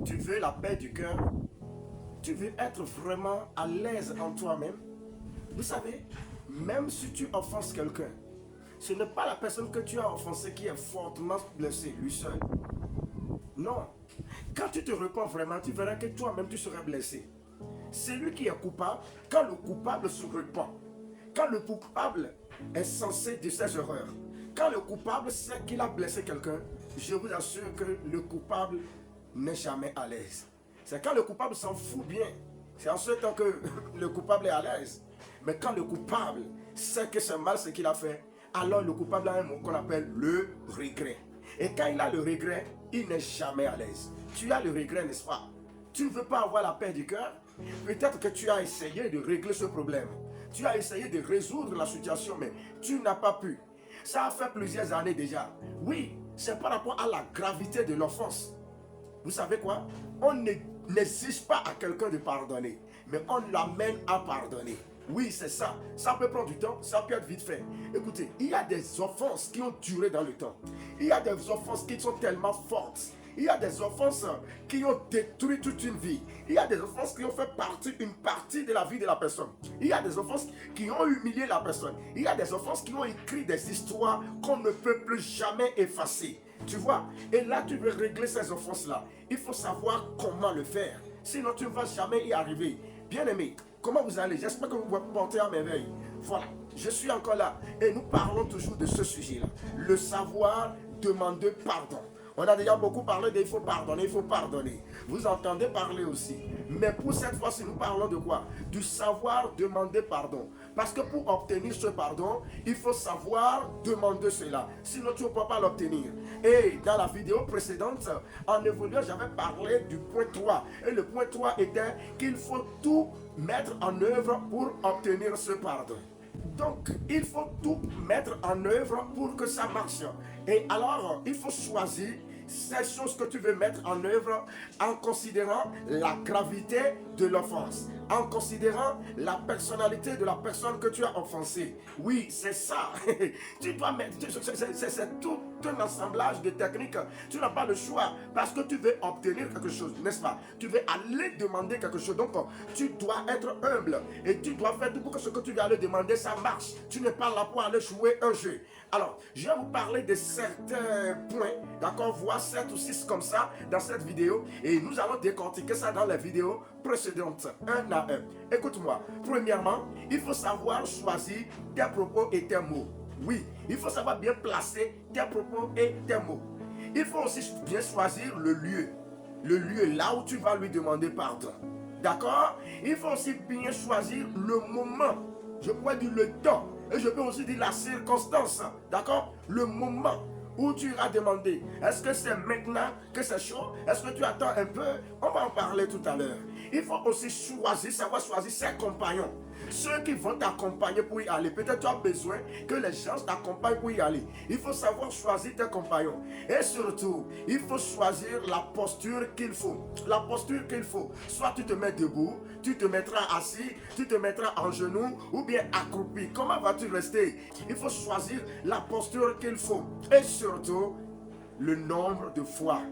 tu veux la paix du cœur, tu veux être vraiment à l'aise en toi-même, vous savez, même si tu offenses quelqu'un, ce n'est pas la personne que tu as offensée qui est fortement blessée, lui seul. Non. Quand tu te repens vraiment, tu verras que toi-même tu seras blessé. C'est lui qui est coupable. Quand le coupable se repent, quand le coupable est censé de ses erreurs, quand le coupable sait qu'il a blessé quelqu'un, je vous assure que le coupable n'est jamais à l'aise. C'est quand le coupable s'en fout bien. C'est en ce temps que le coupable est à l'aise. Mais quand le coupable sait que c'est mal ce qu'il a fait, alors le coupable a un mot qu'on appelle le regret. Et quand il a le regret, il n'est jamais à l'aise. Tu as le regret, n'est-ce pas? Tu ne veux pas avoir la paix du cœur? Peut-être que tu as essayé de régler ce problème. Tu as essayé de résoudre la situation, mais tu n'as pas pu. Ça a fait plusieurs années déjà. Oui, c'est par rapport à la gravité de l'offense. Vous savez quoi? On n'exige pas à quelqu'un de pardonner, mais on l'amène à pardonner. Oui, c'est ça. Ça peut prendre du temps, ça peut être vite fait. Écoutez, il y a des offenses qui ont duré dans le temps. Il y a des offenses qui sont tellement fortes. Il y a des offenses qui ont détruit toute une vie. Il y a des offenses qui ont fait une partie de la vie de la personne. Il y a des offenses qui ont humilié la personne. Il y a des offenses qui ont écrit des histoires qu'on ne peut plus jamais effacer. Tu vois? Et là, tu veux régler ces offenses-là. Il faut savoir comment le faire. Sinon, tu ne vas jamais y arriver. Bien-aimé, comment vous allez? J'espère que vous vous portez à merveille. Voilà, je suis encore là. Et nous parlons toujours de ce sujet-là. Le savoir demander pardon. On a déjà beaucoup parlé de il faut pardonner, il faut pardonner. Vous entendez parler aussi. Mais pour cette fois-ci, nous parlons de quoi? Du savoir demander pardon. Parce que pour obtenir ce pardon, il faut savoir demander cela. Sinon, tu ne peux pas l'obtenir. Et dans la vidéo précédente, en évoluant, j'avais parlé du point 3. Et le point 3 était qu'il faut tout mettre en œuvre pour obtenir ce pardon. Donc, il faut tout mettre en œuvre pour que ça marche. Et alors, il faut choisir ces choses que tu veux mettre en œuvre en considérant la gravité de l'offense, en considérant la personnalité de la personne que tu as offensée. Oui, c'est ça. Tu dois mettre, c'est tout un assemblage de techniques. Tu n'as pas le choix parce que tu veux obtenir quelque chose, n'est-ce pas? Tu veux aller demander quelque chose. Donc, tu dois être humble et tu dois faire tout pour que ce que tu vas aller demander, ça marche. Tu n'es pas là pour aller jouer un jeu. Alors, je vais vous parler de certains points, d'accord? Voir 7 ou 6 comme ça dans cette vidéo et nous allons décortiquer ça dans les vidéos précédentes, un à un. Écoute-moi, premièrement, il faut savoir choisir tes propos et tes mots. Oui, il faut savoir bien placer tes propos et tes mots. Il faut aussi bien choisir le lieu là où tu vas lui demander pardon. D'accord? Il faut aussi bien choisir le moment. Je pourrais dire le temps. Et je peux aussi dire la circonstance. D'accord? Le moment où tu iras demander. Est-ce que c'est maintenant que c'est chaud? Est-ce que tu attends un peu? On va en parler tout à l'heure. Il faut aussi savoir choisir ses compagnons. Ceux qui vont t'accompagner pour y aller. Peut-être tu as besoin que les gens t'accompagnent pour y aller. Il faut savoir choisir tes compagnons. Et surtout, il faut choisir la posture qu'il faut. La posture qu'il faut. Soit tu te mets debout, tu te mettras assis, tu te mettras en genoux ou bien accroupi. Comment vas-tu rester? Il faut choisir la posture qu'il faut. Et surtout, le nombre de fois.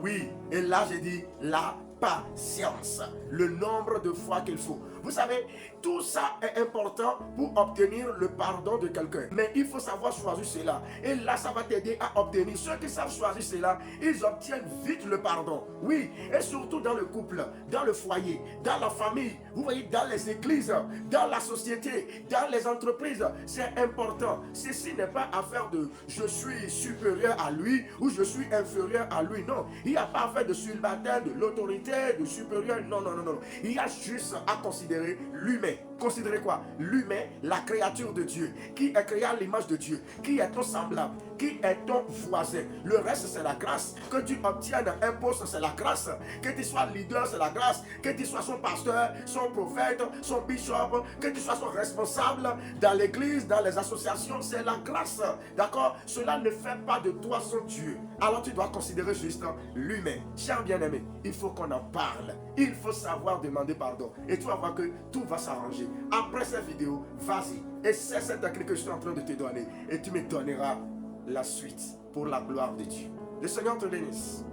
Oui, et là j'ai dit la patience. Le nombre de fois qu'il faut. Vous savez, tout ça est important pour obtenir le pardon de quelqu'un. Mais il faut savoir choisir cela. Et là, ça va t'aider à obtenir. Ceux qui savent choisir cela, ils obtiennent vite le pardon. Oui, et surtout dans le couple, dans le foyer, dans la famille, vous voyez, dans les églises, dans la société, dans les entreprises. C'est important. Ceci n'est pas affaire de je suis supérieur à lui ou je suis inférieur à lui. Non, il n'y a pas affaire de subalterne, de l'autorité, de supérieur. Non, non, non, non. Il y a juste à considérer l'humain. Considérez quoi? L'humain, la créature de Dieu, qui est créé à l'image de Dieu, qui est ton semblable, qui est ton voisin. Le reste, c'est la grâce. Que tu obtiennes un poste, c'est la grâce. Que tu sois leader, c'est la grâce. Que tu sois son pasteur, son prophète, son bishop, que tu sois son responsable dans l'église, dans les associations, c'est la grâce. D'accord? Cela ne fait pas de toi son Dieu. Alors tu dois considérer juste l'humain. Cher bien-aimé, il faut qu'on en parle. Il faut savoir demander pardon. Et tu vas voir que tout va s'arranger. Après cette vidéo, vas-y. Et c'est cette technique que je suis en train de te donner. Et tu me donneras la suite pour la gloire de Dieu. Le Seigneur te bénisse.